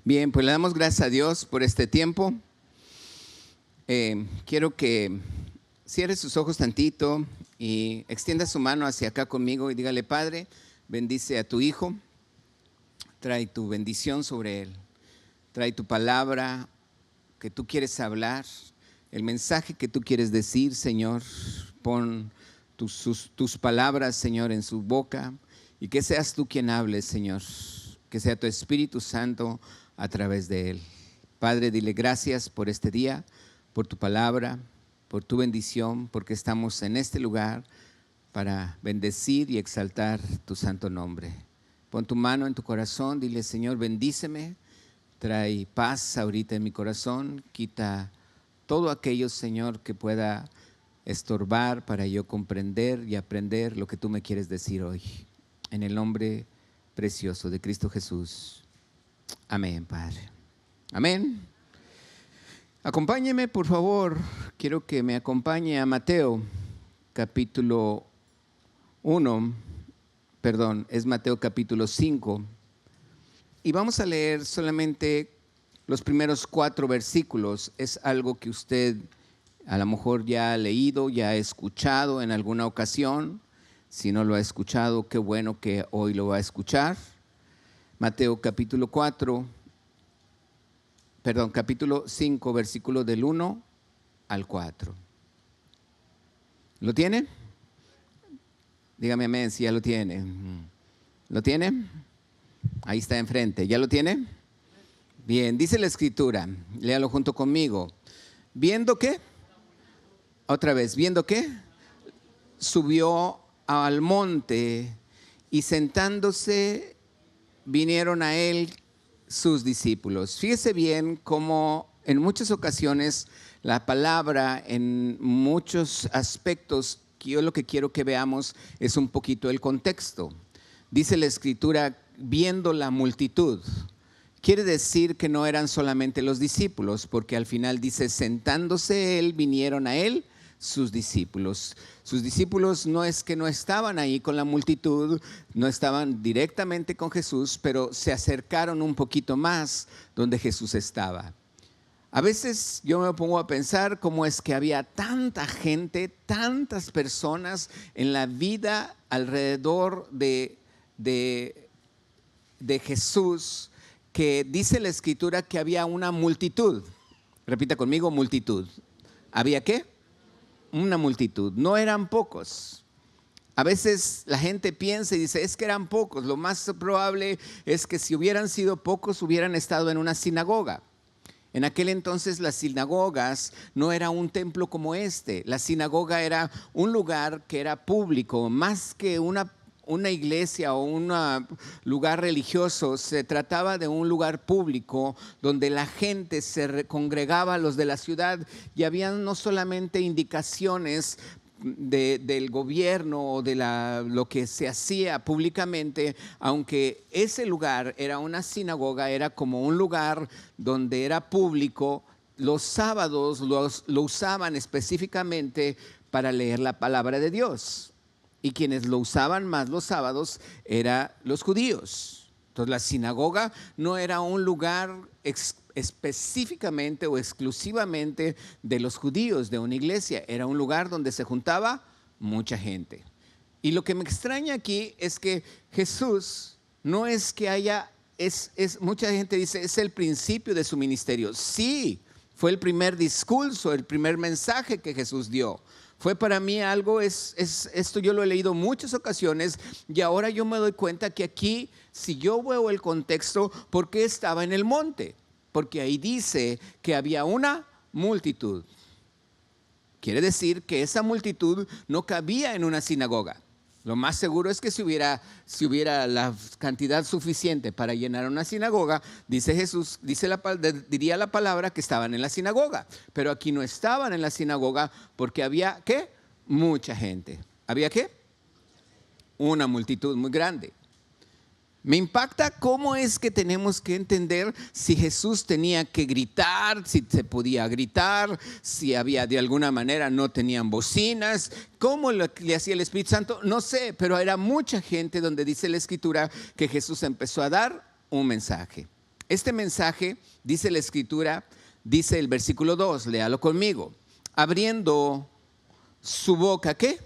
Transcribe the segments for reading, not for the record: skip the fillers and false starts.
Bien, pues le damos gracias a Dios por este tiempo. Quiero que cierre sus ojos tantito y extienda su mano hacia acá conmigo y dígale: Padre, bendice a tu hijo, trae tu bendición sobre él, trae tu palabra que tú quieres hablar, el mensaje que tú quieres decir, Señor. Pon tus palabras, Señor, en su boca y que seas tú quien hables, Señor, que sea tu Espíritu Santo a través de él. Padre, dile gracias por este día, por tu palabra, por tu bendición, porque estamos en este lugar para bendecir y exaltar tu santo nombre. Pon tu mano en tu corazón, dile: Señor, bendíceme, trae paz ahorita en mi corazón, quita todo aquello, Señor, que pueda estorbar para yo comprender y aprender lo que tú me quieres decir hoy. En el nombre precioso de Cristo Jesús. Amén, Padre. Amén. Acompáñeme, por favor. Quiero que me acompañe a Mateo, capítulo 1. Perdón, es Mateo capítulo 5. Y vamos a leer solamente los primeros 4 versículos. Es algo que usted a lo mejor ya ha leído, ya ha escuchado en alguna ocasión. Si no lo ha escuchado, qué bueno que hoy lo va a escuchar. Mateo capítulo 5, versículo del 1 al 4. ¿Lo tiene? Dígame amén si ya lo tiene. ¿Lo tiene? Ahí está enfrente. ¿Ya lo tiene? Bien, dice la Escritura, léalo junto conmigo. ¿Viendo qué? Otra vez, ¿viendo qué? Subió al monte y sentándose vinieron a él sus discípulos. Fíjese bien cómo en muchas ocasiones la palabra, en muchos aspectos, yo lo que quiero que veamos es un poquito el contexto. Dice la Escritura, viendo la multitud. Quiere decir que no eran solamente los discípulos, porque al final dice, sentándose él, vinieron a él sus discípulos. Sus discípulos no es que no estaban ahí con la multitud, no estaban directamente con Jesús, pero se acercaron un poquito más donde Jesús estaba. A veces yo me pongo a pensar cómo es que había tanta gente, tantas personas en la vida alrededor de Jesús, que dice la Escritura que había una multitud. Repita conmigo, multitud. ¿Había qué? Una multitud, no eran pocos. A veces la gente piensa y dice, es que eran pocos. Lo más probable es que si hubieran sido pocos, hubieran estado en una sinagoga. En aquel entonces las sinagogas no era un templo como este. La sinagoga era un lugar que era público, más que una iglesia o un lugar religioso. Se trataba de un lugar público donde la gente se congregaba, los de la ciudad, y había no solamente indicaciones del gobierno o de lo que se hacía públicamente, aunque ese lugar era una sinagoga, era como un lugar donde era público. Los sábados lo usaban específicamente para leer la palabra de Dios. Y quienes lo usaban más los sábados eran los judíos. Entonces la sinagoga no era un lugar específicamente o exclusivamente de los judíos, de una iglesia. Era un lugar donde se juntaba mucha gente. Y lo que me extraña aquí es que Jesús no es que haya, mucha gente dice, es el principio de su ministerio. Sí, fue el primer discurso, el primer mensaje que Jesús dio. Fue para mí algo, esto yo lo he leído muchas ocasiones y ahora yo me doy cuenta que aquí, si yo veo el contexto, ¿por qué estaba en el monte? Porque ahí dice que había una multitud. Quiere decir que esa multitud no cabía en una sinagoga. Lo más seguro es que si hubiera la cantidad suficiente para llenar una sinagoga, dice Jesús, diría la palabra que estaban en la sinagoga. Pero aquí no estaban en la sinagoga porque había, ¿qué? Mucha gente. ¿Había qué? Una multitud muy grande. Me impacta cómo es que tenemos que entender si Jesús tenía que gritar, si se podía gritar, si había de alguna manera, no tenían bocinas, cómo le hacía el Espíritu Santo, no sé, pero era mucha gente donde dice la Escritura que Jesús empezó a dar un mensaje. Este mensaje, dice la Escritura, dice el versículo 2, léalo conmigo. Abriendo su boca, ¿qué?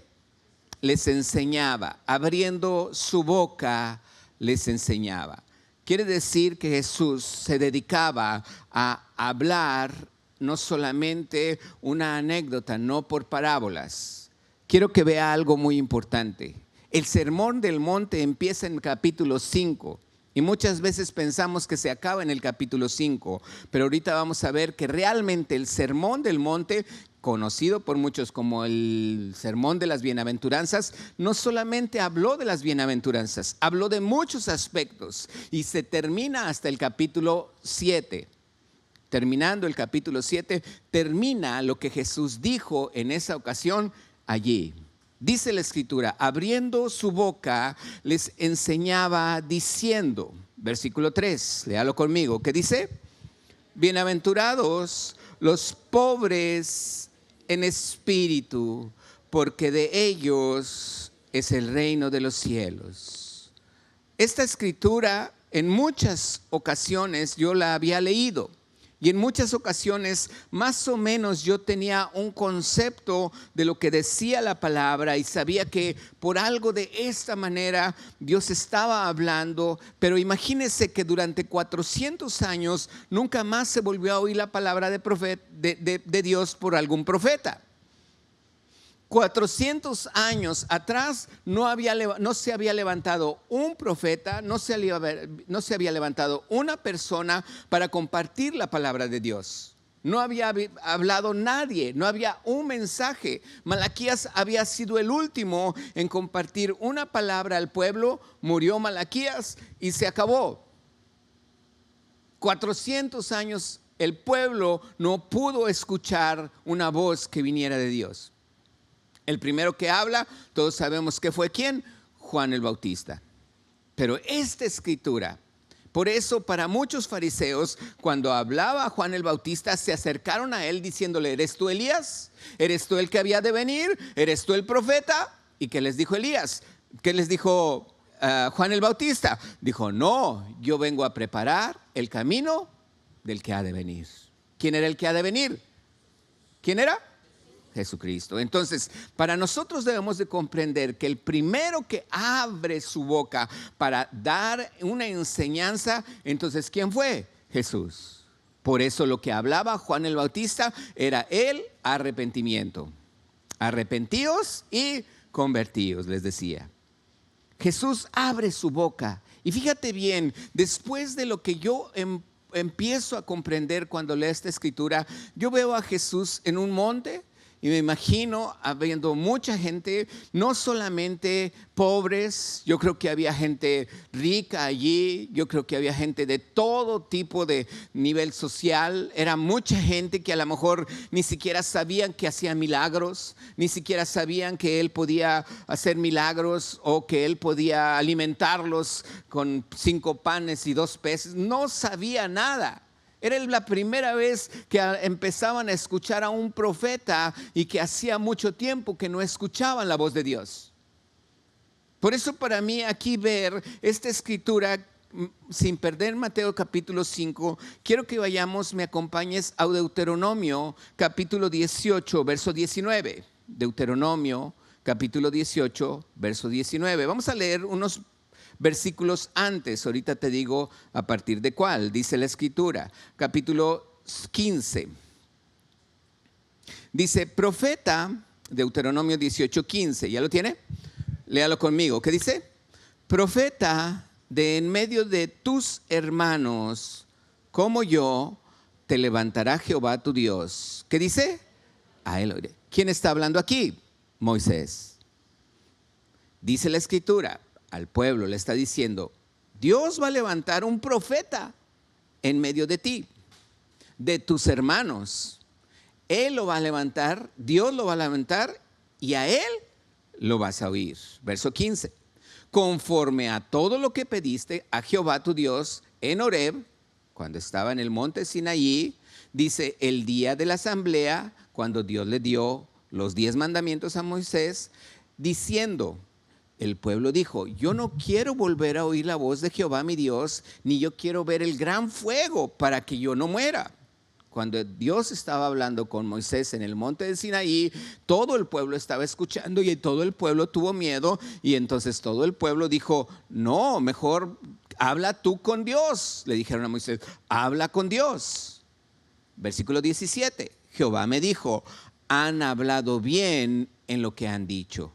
Les enseñaba. Abriendo su boca, les enseñaba. Quiere decir que Jesús se dedicaba a hablar no solamente una anécdota, no por parábolas. Quiero que vea algo muy importante. El Sermón del Monte empieza en el capítulo 5 y muchas veces pensamos que se acaba en el capítulo 5, pero ahorita vamos a ver que realmente el Sermón del Monte, conocido por muchos como el Sermón de las Bienaventuranzas, no solamente habló de las bienaventuranzas, habló de muchos aspectos y se termina hasta el capítulo 7. Terminando el capítulo 7, termina lo que Jesús dijo en esa ocasión allí. Dice la Escritura, abriendo su boca les enseñaba diciendo, versículo 3, léalo conmigo, ¿qué dice? Bienaventurados los pobres en espíritu, porque de ellos es el reino de los cielos. Esta escritura en muchas ocasiones yo la había leído. Y en muchas ocasiones más o menos yo tenía un concepto de lo que decía la palabra y sabía que por algo de esta manera Dios estaba hablando, pero imagínense que durante 400 años nunca más se volvió a oír la palabra de Dios por algún profeta. 400 años atrás no se había levantado un profeta, no se había levantado una persona para compartir la palabra de Dios. No había hablado nadie, no había un mensaje. Malaquías había sido el último en compartir una palabra al pueblo. Murió Malaquías y se acabó. 400 años el pueblo no pudo escuchar una voz que viniera de Dios. El primero que habla, todos sabemos que fue ¿quién? Juan el Bautista. Pero esta escritura, por eso para muchos fariseos, cuando hablaba Juan el Bautista, se acercaron a él diciéndole, ¿eres tú Elías? ¿Eres tú el que había de venir? ¿Eres tú el profeta? ¿Y qué les dijo Elías? ¿Qué les dijo Juan el Bautista? Dijo, no, yo vengo a preparar el camino del que ha de venir. ¿Quién era el que ha de venir? ¿Quién era? Jesucristo. Entonces, para nosotros debemos de comprender que el primero que abre su boca para dar una enseñanza, entonces, ¿quién fue? Jesús. Por eso lo que hablaba Juan el Bautista era el arrepentimiento. Arrepentíos y convertíos, les decía. Jesús abre su boca. Y fíjate bien, después de lo que yo empiezo a comprender cuando leo esta escritura, yo veo a Jesús en un monte. Y me imagino habiendo mucha gente, no solamente pobres, yo creo que había gente rica allí, yo creo que había gente de todo tipo de nivel social. Era mucha gente que a lo mejor ni siquiera sabían que hacía milagros, ni siquiera sabían que él podía hacer milagros o que él podía alimentarlos con 5 panes y 2 peces. No sabía nada. Era la primera vez que empezaban a escuchar a un profeta y que hacía mucho tiempo que no escuchaban la voz de Dios. Por eso para mí aquí ver esta escritura, sin perder Mateo capítulo 5, quiero que vayamos, me acompañes a Deuteronomio capítulo 18, verso 19. Deuteronomio capítulo 18, verso 19. Vamos a leer unos versículos antes, ahorita te digo a partir de cuál, dice la escritura, capítulo 15. Dice, profeta, Deuteronomio 18, 15, ¿ya lo tiene? Léalo conmigo, ¿qué dice? Profeta de en medio de tus hermanos, como yo, te levantará Jehová tu Dios. ¿Qué dice? A él oiré. ¿Quién está hablando aquí? Moisés. Dice la escritura, al pueblo le está diciendo, Dios va a levantar un profeta en medio de ti, de tus hermanos. Él lo va a levantar, Dios lo va a levantar y a él lo vas a oír. Verso 15. Conforme a todo lo que pediste a Jehová tu Dios en Horeb, cuando estaba en el monte Sinaí, dice el día de la asamblea, cuando Dios le dio los 10 mandamientos a Moisés, diciendo, el pueblo dijo: yo no quiero volver a oír la voz de Jehová mi Dios, ni yo quiero ver el gran fuego para que yo no muera. Cuando Dios estaba hablando con Moisés en el monte de Sinaí, todo el pueblo estaba escuchando y todo el pueblo tuvo miedo, y entonces todo el pueblo dijo: no, mejor habla tú con Dios. Le dijeron a Moisés: habla con Dios. Versículo 17, Jehová me dijo: han hablado bien en lo que han dicho.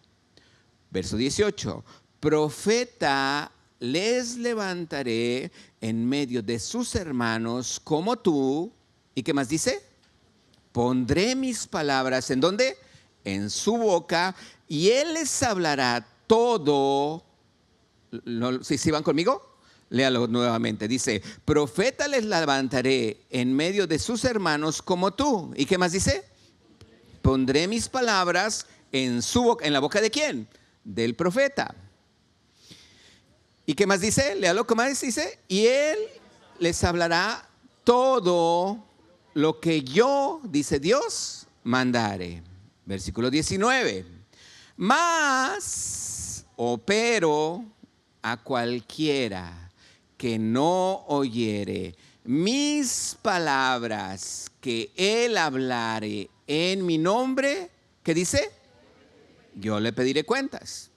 Verso 18, profeta les levantaré en medio de sus hermanos como tú. ¿Y qué más dice? Pondré mis palabras, ¿en dónde? En su boca, y él les hablará todo. ¿Sí van conmigo? Léalo nuevamente. Dice: profeta les levantaré en medio de sus hermanos como tú. ¿Y qué más dice? Pondré mis palabras en su boca. ¿En la boca de quién? Del profeta. ¿Y qué más dice? Léalo, ¿cómo más dice? Y él les hablará todo lo que yo, dice Dios, mandare. Versículo 19. Mas, o pero, a cualquiera que no oyere mis palabras que él hablare en mi nombre, ¿qué dice? Yo le pediré cuentas.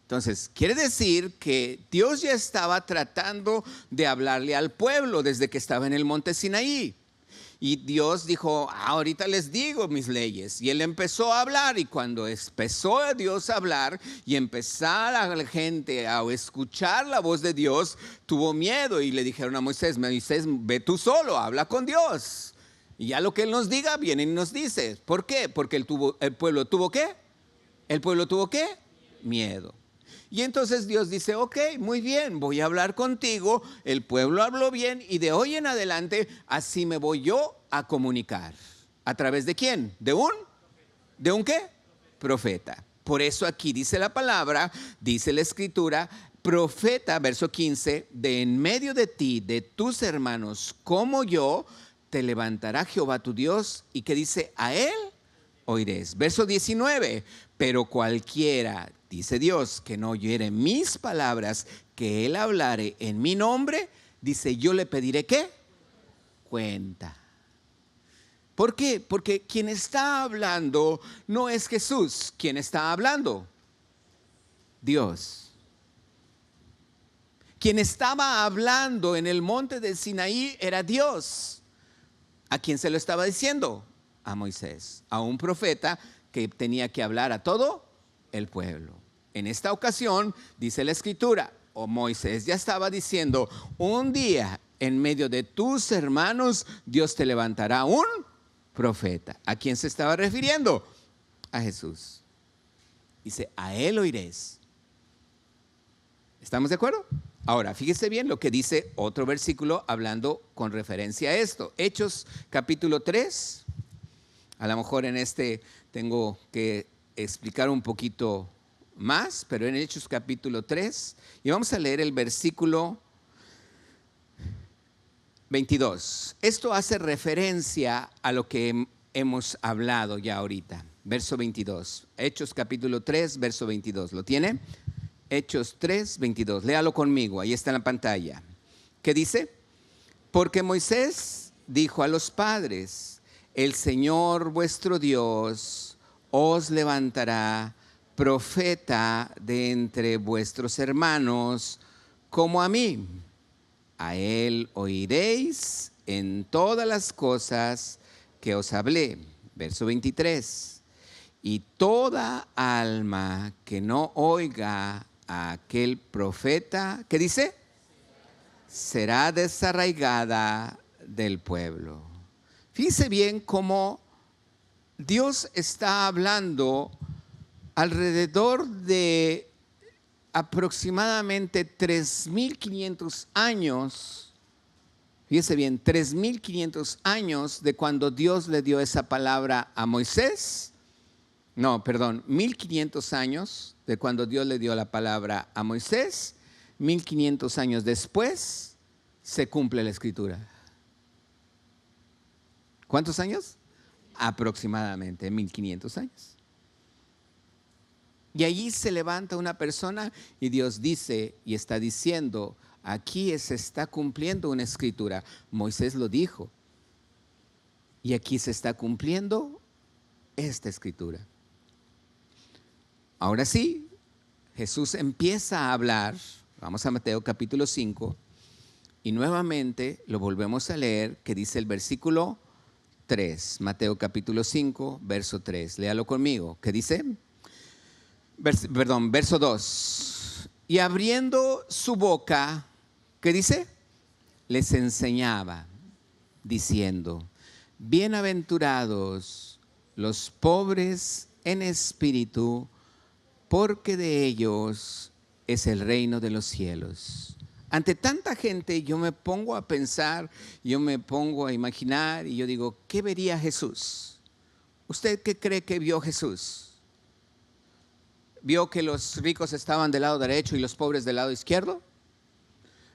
Entonces, quiere decir que Dios ya estaba tratando de hablarle al pueblo desde que estaba en el monte Sinaí. Y Dios dijo: ahorita les digo mis leyes. Y él empezó a hablar, y cuando empezó Dios a hablar y empezar a la gente a escuchar la voz de Dios, tuvo miedo y le dijeron a Moisés: Moisés, ve tú solo, habla con Dios. Y ya lo que él nos diga, viene y nos dice. ¿Por qué? Porque el pueblo tuvo ¿qué? ¿El pueblo tuvo qué? Miedo. Y entonces Dios dice: ok, muy bien, voy a hablar contigo. El pueblo habló bien, y de hoy en adelante así me voy yo a comunicar. ¿A través de quién? ¿De un qué? Profeta. Por eso aquí dice la palabra, dice la escritura, profeta, verso 15, de en medio de ti, de tus hermanos como yo, te levantará Jehová tu Dios. ¿Y qué dice? A él oiréis. Verso 19, pero cualquiera, dice Dios, que no oyere mis palabras, que él hablare en mi nombre, dice, yo le pediré ¿qué? Cuenta. ¿Por qué? Porque quien está hablando no es Jesús. ¿Quién está hablando? Dios. Quien estaba hablando en el monte de Sinaí era Dios. ¿A quién se lo estaba diciendo? A Moisés, a un profeta que tenía que hablar a todo el pueblo. En esta ocasión, dice la escritura, Moisés ya estaba diciendo: un día en medio de tus hermanos Dios te levantará un profeta. ¿A quién se estaba refiriendo? A Jesús. Dice: a él oiréis. ¿Estamos de acuerdo? Ahora, fíjese bien lo que dice otro versículo hablando con referencia a esto. Hechos capítulo 3. A lo mejor en este tengo que explicar un poquito más, pero en Hechos capítulo 3. Y vamos a leer el versículo 22. Esto hace referencia a lo que hemos hablado ya ahorita. Verso 22. Hechos capítulo 3, verso 22. ¿Lo tiene? Hechos 3, 22. Léalo conmigo, ahí está en la pantalla. ¿Qué dice? Porque Moisés dijo a los padres: el Señor vuestro Dios os levantará profeta de entre vuestros hermanos como a mí. A él oiréis en todas las cosas que os hablé. Verso 23. Y toda alma que no oiga a aquel profeta, ¿qué dice? Será desarraigada del pueblo. Fíjese bien cómo Dios está hablando alrededor de aproximadamente 3.500 años. Fíjese bien, 3.500 años de cuando Dios le dio esa palabra a Moisés. No, perdón, 1.500 años de cuando Dios le dio la palabra a Moisés. 1.500 años después se cumple la escritura. ¿Cuántos años? Aproximadamente 1.500 años. Y allí se levanta una persona y Dios dice y está diciendo, aquí se está cumpliendo una escritura. Moisés lo dijo. Y aquí se está cumpliendo esta escritura. Ahora sí, Jesús empieza a hablar. Vamos a Mateo capítulo 5. Y nuevamente lo volvemos a leer, que dice el versículo 3. Mateo capítulo 5, verso 3. Léalo conmigo. ¿Qué dice? Verso 2. Y abriendo su boca, ¿qué dice? Les enseñaba, diciendo, bienaventurados los pobres en espíritu, porque de ellos es el reino de los cielos. Ante tanta gente yo me pongo a pensar, yo me pongo a imaginar y yo digo, ¿qué vería Jesús? ¿Usted qué cree que vio Jesús? ¿Vio que los ricos estaban del lado derecho y los pobres del lado izquierdo?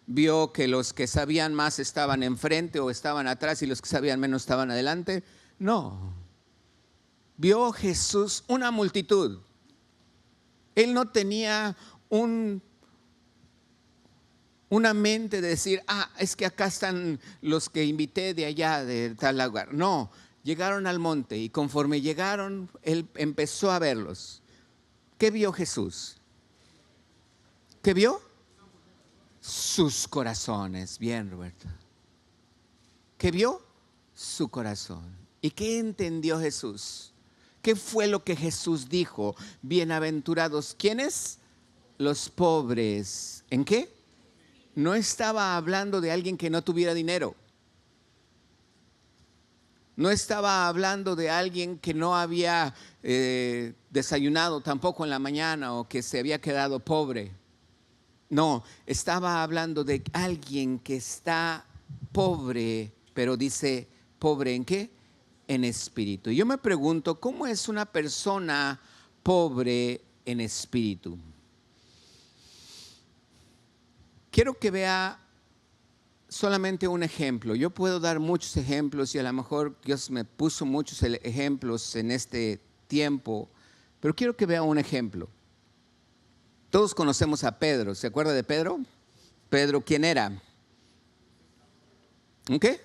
¿Vio que los que sabían más estaban enfrente o estaban atrás y los que sabían menos estaban adelante? No. Vio Jesús una multitud. Él no tenía una mente de decir, es que acá están los que invité de allá, de tal lugar. No, llegaron al monte y conforme llegaron, Él empezó a verlos. ¿Qué vio Jesús? ¿Qué vio? Sus corazones. Bien, Roberto. ¿Qué vio? Su corazón. ¿Y qué entendió Jesús? ¿Qué fue lo que Jesús dijo? Bienaventurados, ¿quiénes? Los pobres. ¿En qué? No estaba hablando de alguien que no tuviera dinero. No estaba hablando de alguien que no había desayunado tampoco en la mañana o que se había quedado pobre. No, estaba hablando de alguien que está pobre, pero dice, ¿pobre en qué? En espíritu. Yo me pregunto, ¿cómo es una persona pobre en espíritu? Quiero que vea solamente un ejemplo. Yo puedo dar muchos ejemplos y a lo mejor Dios me puso muchos ejemplos en este tiempo, pero quiero que vea un ejemplo. Todos conocemos a Pedro. ¿Se acuerda de Pedro? Pedro, ¿quién era? ¿Un qué?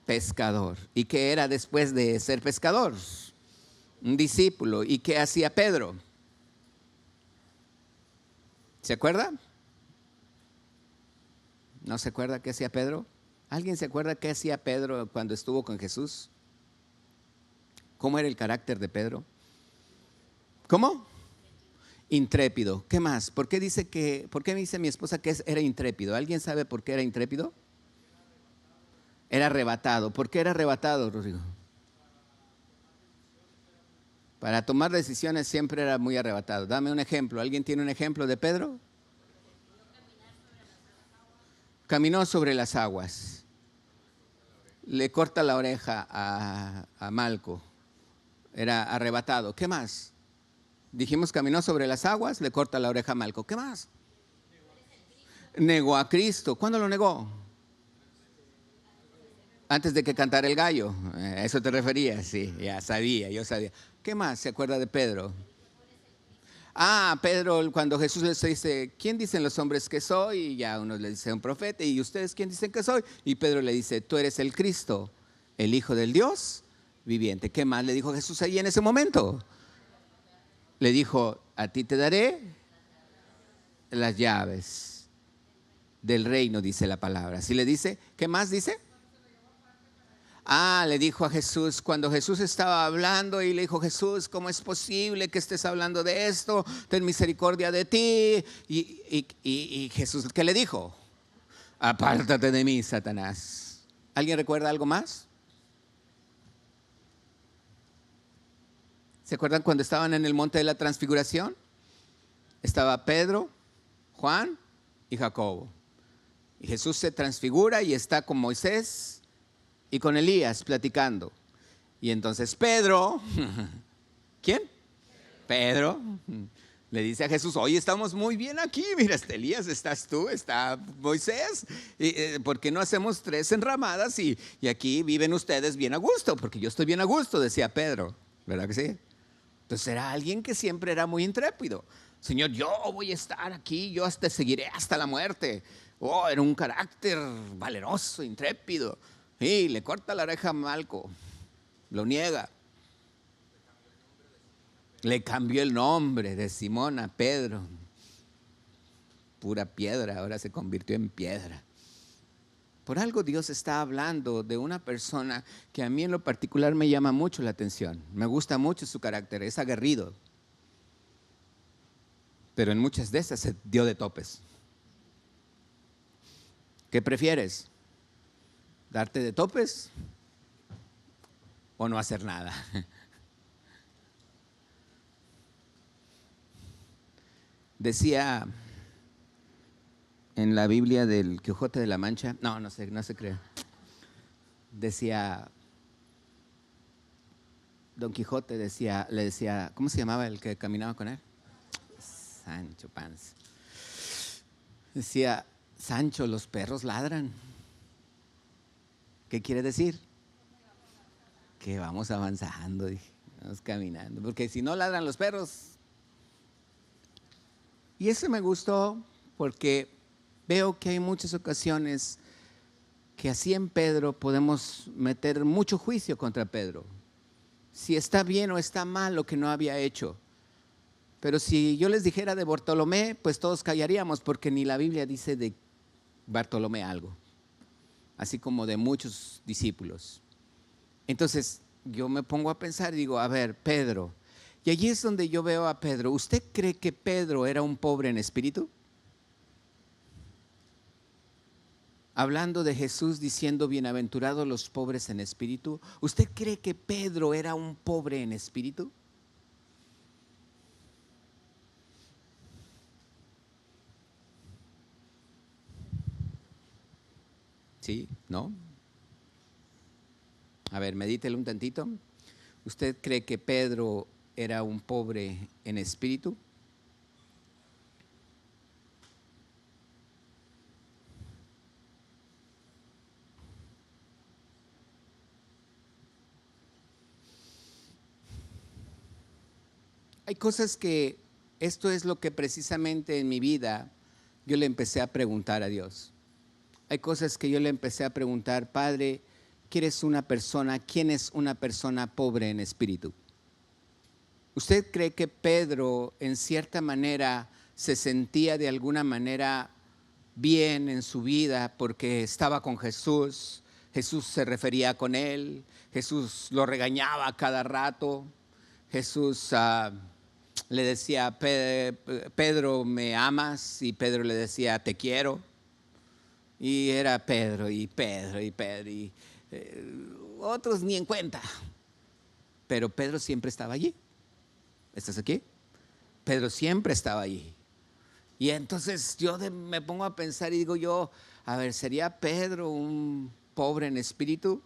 Pescador. ¿Y qué era después de ser pescador? Un discípulo. ¿Y qué hacía Pedro? ¿Se acuerda? ¿No se acuerda qué hacía Pedro? ¿Alguien se acuerda qué hacía Pedro cuando estuvo con Jesús? ¿Cómo era el carácter de Pedro? ¿Cómo? Intrépido. ¿Qué más? ¿Por qué me dice mi esposa que era intrépido? ¿Alguien sabe por qué era intrépido? Era arrebatado. ¿Por qué era arrebatado, Rodrigo? Para tomar decisiones siempre era muy arrebatado. Dame un ejemplo. ¿Alguien tiene un ejemplo de Pedro? Caminó sobre las aguas. Le corta la oreja a Malco. Era arrebatado. ¿Qué más? Dijimos caminó sobre las aguas, le corta la oreja a Malco. ¿Qué más? Negó a Cristo. ¿Cuándo lo negó? Antes de que cantara el gallo. ¿A eso te referías? Sí, ya sabía, yo sabía. ¿Qué más se acuerda de Pedro? Pedro, cuando Jesús les dice, ¿quién dicen los hombres que soy? Y ya unos le dicen un profeta. ¿Y ustedes quién dicen que soy? Y Pedro le dice, tú eres el Cristo, el Hijo del Dios viviente. ¿Qué más le dijo Jesús ahí en ese momento? Le dijo, a ti te daré las llaves del reino, dice la palabra. Así le dice, ¿qué más dice? Le dijo a Jesús, cuando Jesús estaba hablando y le dijo, Jesús, ¿cómo es posible que estés hablando de esto? Ten misericordia de ti. Y Jesús, ¿qué le dijo? Apártate de mí, Satanás. ¿Alguien recuerda algo más? ¿Se acuerdan cuando estaban en el monte de la transfiguración? Estaba Pedro, Juan y Jacobo. Y Jesús se transfigura y está con Moisés y con Elías platicando. Y entonces Pedro, ¿quién? Pedro le dice a Jesús, oye, estamos muy bien aquí, mira, está Elías, estás tú, está Moisés, ¿por qué no hacemos 3 enramadas y aquí viven ustedes bien a gusto? Porque yo estoy bien a gusto, decía Pedro, ¿verdad que sí? Entonces era alguien que siempre era muy intrépido. Señor, yo voy a estar aquí, yo te seguiré hasta la muerte. Oh, era un carácter valeroso, intrépido. Y le corta la oreja a Malco, lo niega. Le cambió el nombre de Simón a Pedro. Pura piedra, ahora se convirtió en piedra. Por algo Dios está hablando de una persona que a mí en lo particular me llama mucho la atención. Me gusta mucho su carácter, es aguerrido. Pero en muchas de esas se dio de topes. ¿Qué prefieres? ¿Darte de topes o no hacer nada? Decía en la Biblia del Quijote de la Mancha, no se cree. Decía, Don Quijote le decía, ¿cómo se llamaba el que caminaba con él? Sancho Panza. Decía, Sancho, los perros ladran. ¿Qué quiere decir? Que vamos avanzando, dije, vamos caminando. Porque si no ladran los perros. Y eso me gustó porque veo que hay muchas ocasiones que así en Pedro podemos meter mucho juicio contra Pedro. Si está bien o está mal lo que no había hecho. Pero si yo les dijera de Bartolomé, pues todos callaríamos porque ni la Biblia dice de Bartolomé algo. Así como de muchos discípulos. Entonces yo me pongo a pensar y digo, a ver, Pedro. Y allí es donde yo veo a Pedro. ¿Usted cree que Pedro era un pobre en espíritu? Hablando de Jesús diciendo, bienaventurados los pobres en espíritu. ¿Usted cree que Pedro era un pobre en espíritu? ¿Sí? ¿No? A ver, medítelo un tantito. ¿Usted cree que Pedro era un pobre en espíritu? Hay cosas que, esto es lo que precisamente en mi vida yo le empecé a preguntar a Dios. Hay cosas que yo le empecé a preguntar, Padre, ¿quién es una persona pobre en espíritu? ¿Usted cree que Pedro en cierta manera se sentía de alguna manera bien en su vida porque estaba con Jesús? Jesús se refería con él, Jesús lo regañaba cada rato, Jesús le decía, Pedro, ¿me amas? Y Pedro le decía, te quiero. Y era Pedro y Pedro y Pedro y otros ni en cuenta. Pero Pedro siempre estaba allí. ¿Estás aquí? Pedro siempre estaba allí. Y entonces yo me pongo a pensar y digo yo, a ver, ¿sería Pedro un pobre en espíritu?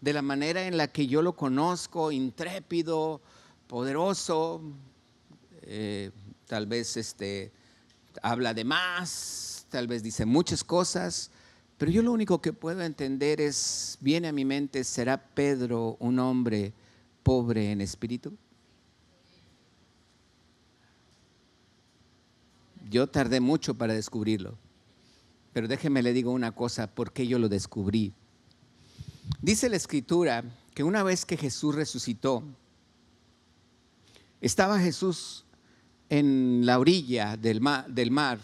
De la manera en la que yo lo conozco, intrépido, poderoso, tal vez habla de más, tal vez dice muchas cosas, pero yo lo único que puedo entender es, viene a mi mente, ¿será Pedro un hombre pobre en espíritu? Yo tardé mucho para descubrirlo, pero déjeme le digo una cosa, ¿por qué yo lo descubrí? Dice la Escritura que una vez que Jesús resucitó, estaba Jesús en la orilla del mar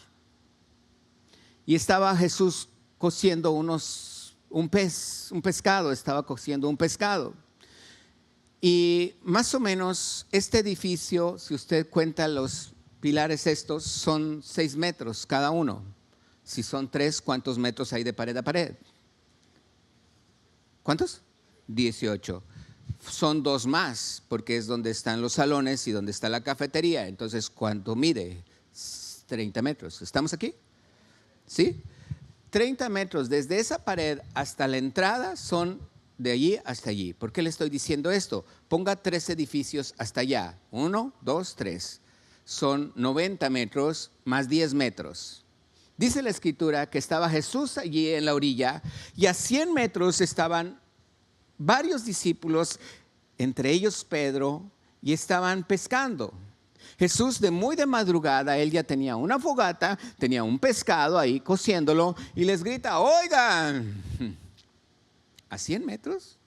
y estaba Jesús cociendo un pescado, estaba cociendo un pescado. Y más o menos este edificio, si usted cuenta los pilares estos, son 6 metros cada uno. Si son 3, ¿cuántos metros hay de pared a pared? ¿Cuántos? 18. Son 2 más, porque es donde están los salones y donde está la cafetería. Entonces, ¿cuánto mide? 30 metros. ¿Estamos aquí? ¿Sí? 30 metros desde esa pared hasta la entrada son de allí hasta allí. ¿Por qué le estoy diciendo esto? Ponga 3 edificios hasta allá. 1, 2, 3. Son 90 metros más 10 metros. Dice la Escritura que estaba Jesús allí en la orilla y a 100 metros estaban varios discípulos entre ellos Pedro, y estaban pescando. Jesús muy de madrugada, él ya tenía una fogata, tenía un pescado ahí cociéndolo y les grita, oigan, a 100 metros,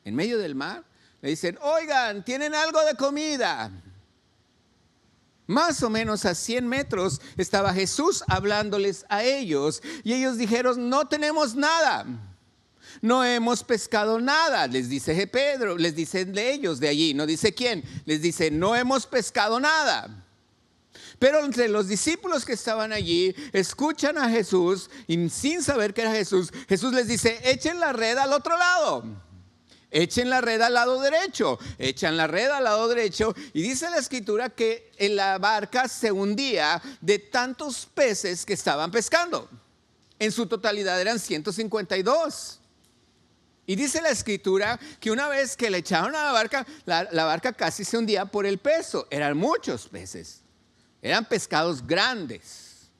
en medio del mar, le dicen, oigan, ¿tienen algo de comida? Más o menos a 100 metros estaba Jesús hablándoles a ellos y ellos dijeron, no tenemos nada. No hemos pescado nada, les dice Pedro, les dicen de ellos de allí, no dice quién, les dice, no hemos pescado nada. Pero entre los discípulos que estaban allí, escuchan a Jesús y sin saber que era Jesús, Jesús les dice, echen la red al otro lado. Echen la red al lado derecho, echan la red al lado derecho y dice la escritura que en la barca se hundía de tantos peces que estaban pescando. En su totalidad eran 152. Y dice la escritura que una vez que le echaron a la barca, la barca casi se hundía por el peso. Eran muchos peces, eran pescados grandes.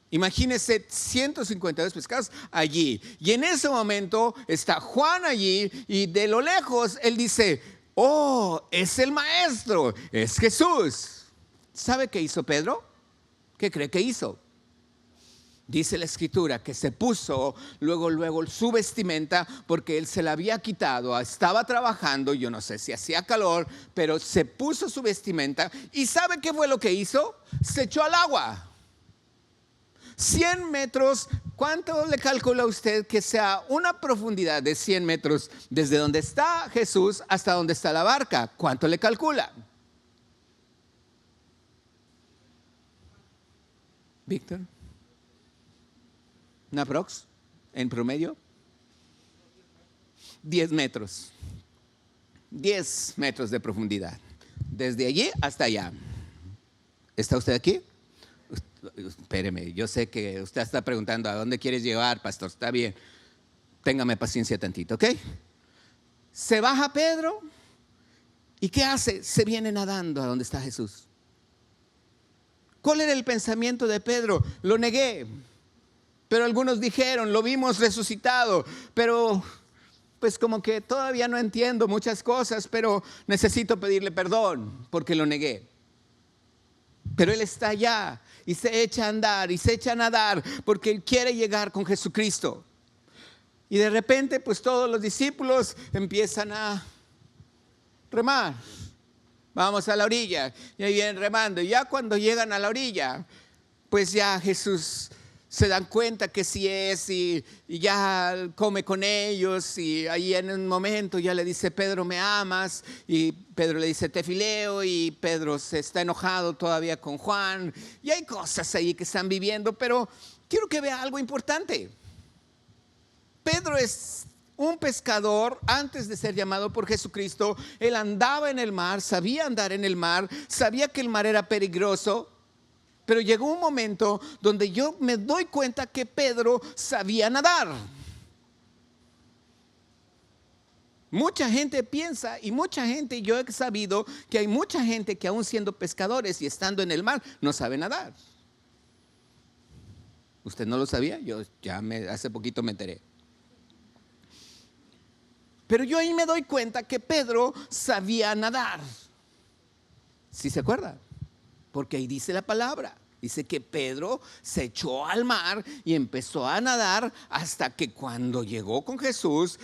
Imagínense 152 pescados allí. Y en ese momento está Juan allí y de lo lejos él dice, oh, es el maestro, es Jesús. ¿Sabe qué hizo Pedro? ¿Qué cree que hizo? Dice la escritura que se puso luego su vestimenta porque él se la había quitado, estaba trabajando, yo no sé si hacía calor, pero se puso su vestimenta y ¿sabe qué fue lo que hizo? Se echó al agua. 100 metros, ¿cuánto le calcula usted que sea una profundidad de 100 metros desde donde está Jesús hasta donde está la barca? ¿Cuánto le calcula? Víctor. ¿Una prox? ¿En promedio? 10 metros. 10 metros de profundidad. Desde allí hasta allá. ¿Está usted aquí? Espéreme, yo sé que usted está preguntando ¿a dónde quieres llevar, pastor? Está bien. Téngame paciencia tantito, ¿ok? Se baja Pedro. ¿Y qué hace? Se viene nadando a donde está Jesús. ¿Cuál era el pensamiento de Pedro? Lo negué. Pero algunos dijeron, lo vimos resucitado, pero pues como que todavía no entiendo muchas cosas, pero necesito pedirle perdón porque lo negué. Pero él está allá y se echa a andar y se echa a nadar porque él quiere llegar con Jesucristo. Y de repente pues todos los discípulos empiezan a remar. Vamos a la orilla y ahí vienen remando. Y ya cuando llegan a la orilla, pues ya Jesús se dan cuenta que sí es y ya come con ellos y ahí en un momento ya le dice, Pedro, ¿me amas? Y Pedro le dice, te fileo, y Pedro se está enojado todavía con Juan y hay cosas ahí que están viviendo, pero quiero que vea algo importante. Pedro es un pescador antes de ser llamado por Jesucristo. Él andaba en el mar, sabía andar en el mar, sabía que el mar era peligroso. Pero llegó un momento donde yo me doy cuenta que Pedro sabía nadar. Mucha gente piensa y mucha gente, yo he sabido que hay mucha gente que aún siendo pescadores y estando en el mar no sabe nadar. ¿Usted no lo sabía? Yo ya hace poquito me enteré. Pero yo ahí me doy cuenta que Pedro sabía nadar. ¿Sí se acuerda? Porque ahí dice la palabra. Dice que Pedro se echó al mar y empezó a nadar hasta que cuando llegó con Jesús,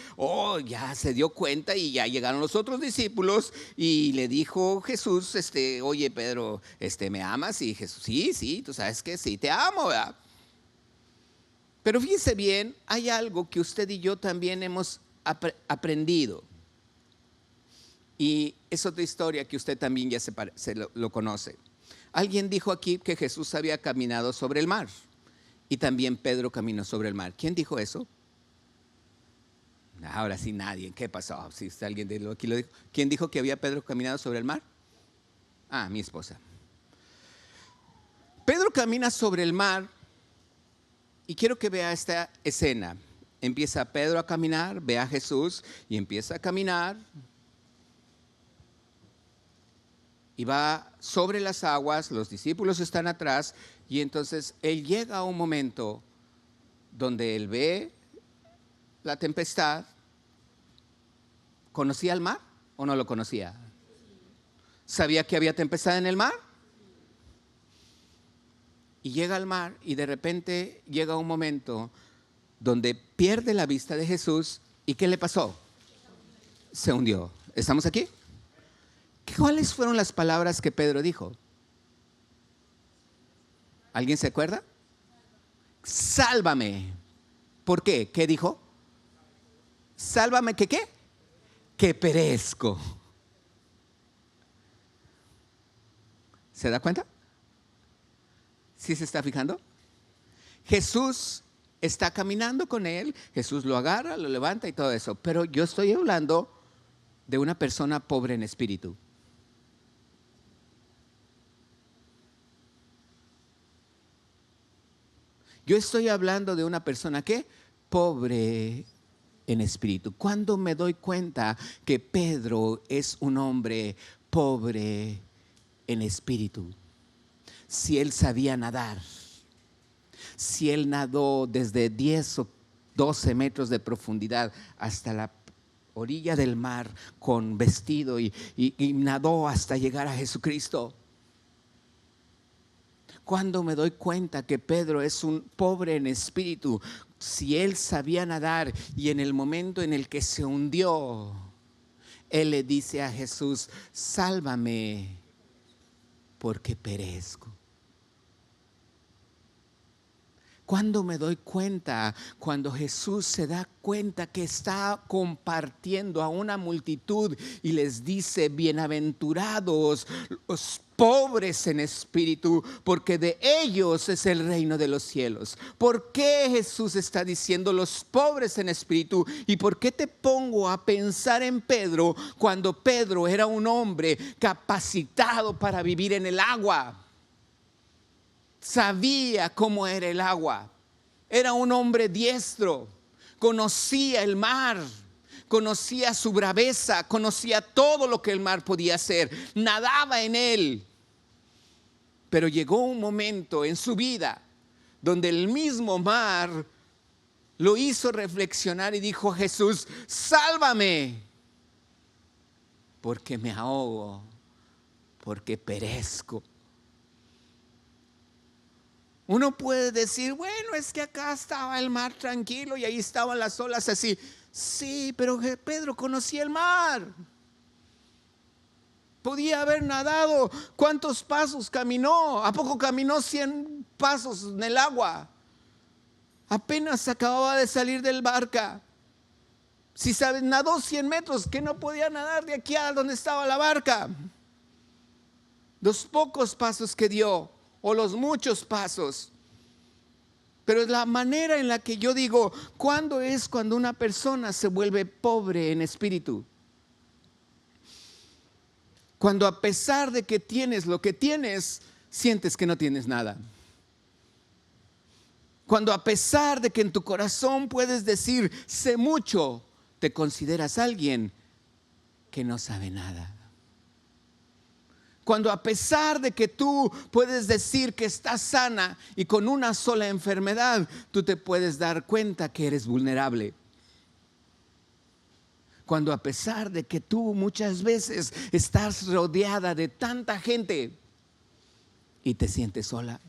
ya se dio cuenta y ya llegaron los otros discípulos y le dijo Jesús, oye Pedro, ¿me amas? Y Jesús, sí, tú sabes que sí, te amo, ¿verdad? Pero fíjese bien, hay algo que usted y yo también hemos aprendido. Y es otra historia que usted también ya lo conoce. Alguien dijo aquí que Jesús había caminado sobre el mar y también Pedro caminó sobre el mar. ¿Quién dijo eso? Ahora sí nadie. ¿Qué pasó? Si alguien de aquí lo dijo. ¿Quién dijo que había Pedro caminado sobre el mar? Mi esposa. Pedro camina sobre el mar y quiero que vea esta escena. Empieza Pedro a caminar, ve a Jesús y empieza a caminar. Y va sobre las aguas, los discípulos están atrás y entonces él llega a un momento donde él ve la tempestad ¿Conocía el mar o no lo conocía? ¿Sabía que había tempestad en el mar? Y llega al mar y de repente llega un momento donde pierde la vista de Jesús. ¿Y qué le pasó? Se hundió. ¿Estamos aquí? ¿Cuáles fueron las palabras que Pedro dijo? ¿Alguien se acuerda? Sálvame. ¿Por qué? ¿Qué dijo? Sálvame, ¿que qué? Que perezco. ¿Se da cuenta? ¿Sí se está fijando? Jesús está caminando con él, Jesús lo agarra, lo levanta y todo eso. Pero yo estoy hablando de una persona pobre en espíritu. Yo estoy hablando de una persona que pobre en espíritu. ¿Cuándo me doy cuenta que Pedro es un hombre pobre en espíritu? Si él sabía nadar, si él nadó desde 10 o 12 metros de profundidad hasta la orilla del mar con vestido y nadó hasta llegar a Jesucristo. Cuando me doy cuenta que Pedro es un pobre en espíritu, si él sabía nadar y en el momento en el que se hundió, él le dice a Jesús: sálvame porque perezco. Cuando me doy cuenta, cuando Jesús se da cuenta que está compartiendo a una multitud y les dice: bienaventurados los pobres en espíritu, porque de ellos es el reino de los cielos. ¿Por qué Jesús está diciendo los pobres en espíritu? ¿Y por qué te pongo a pensar en Pedro cuando Pedro era un hombre capacitado para vivir en el agua? Sabía cómo era el agua. Era un hombre diestro. Conocía el mar. Conocía su braveza. Conocía todo lo que el mar podía hacer. Nadaba en él. Pero llegó un momento en su vida donde el mismo mar lo hizo reflexionar y dijo: Jesús, sálvame, porque me ahogo, porque perezco. Uno puede decir: bueno, es que acá estaba el mar tranquilo y ahí estaban las olas así. Sí, pero Pedro conocía el mar. Podía haber nadado. ¿Cuántos pasos caminó? ¿A poco caminó 100 pasos en el agua? Apenas acababa de salir del barca. Si sabes, nadó 100 metros, que no podía nadar de aquí a donde estaba la barca. Los pocos pasos que dio, o los muchos pasos. Pero es la manera en la que yo digo: ¿cuándo es cuando una persona se vuelve pobre en espíritu? Cuando a pesar de que tienes lo que tienes, sientes que no tienes nada. Cuando a pesar de que en tu corazón puedes decir: sé mucho, te consideras alguien que no sabe nada. Cuando a pesar de que tú puedes decir que estás sana y con una sola enfermedad, tú te puedes dar cuenta que eres vulnerable. Cuando a pesar de que tú muchas veces estás rodeada de tanta gente y te sientes sola.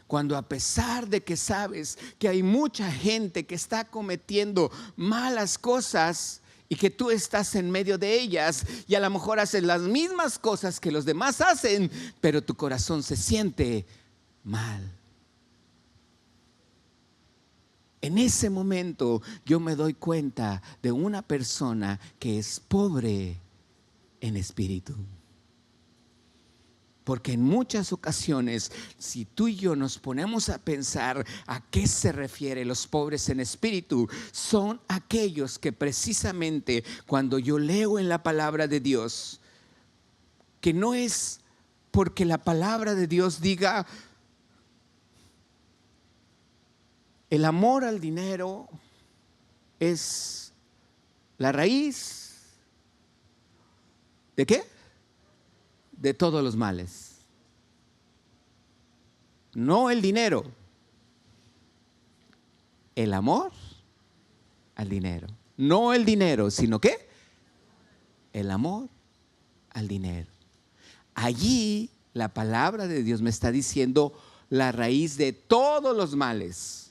Cuando a pesar de que sabes que hay mucha gente que está cometiendo malas cosas y que tú estás en medio de ellas y a lo mejor haces las mismas cosas que los demás hacen, pero tu corazón se siente mal. En ese momento yo me doy cuenta de una persona que es pobre en espíritu. Porque en muchas ocasiones, si tú y yo nos ponemos a pensar a qué se refiere los pobres en espíritu, son aquellos que precisamente cuando yo leo en la palabra de Dios, que no es porque la palabra de Dios diga: el amor al dinero es la raíz ¿de qué? De todos los males. No el dinero, el amor al dinero. No el dinero, sino ¿qué? El amor al dinero. Allí la palabra de Dios me está diciendo la raíz de todos los males.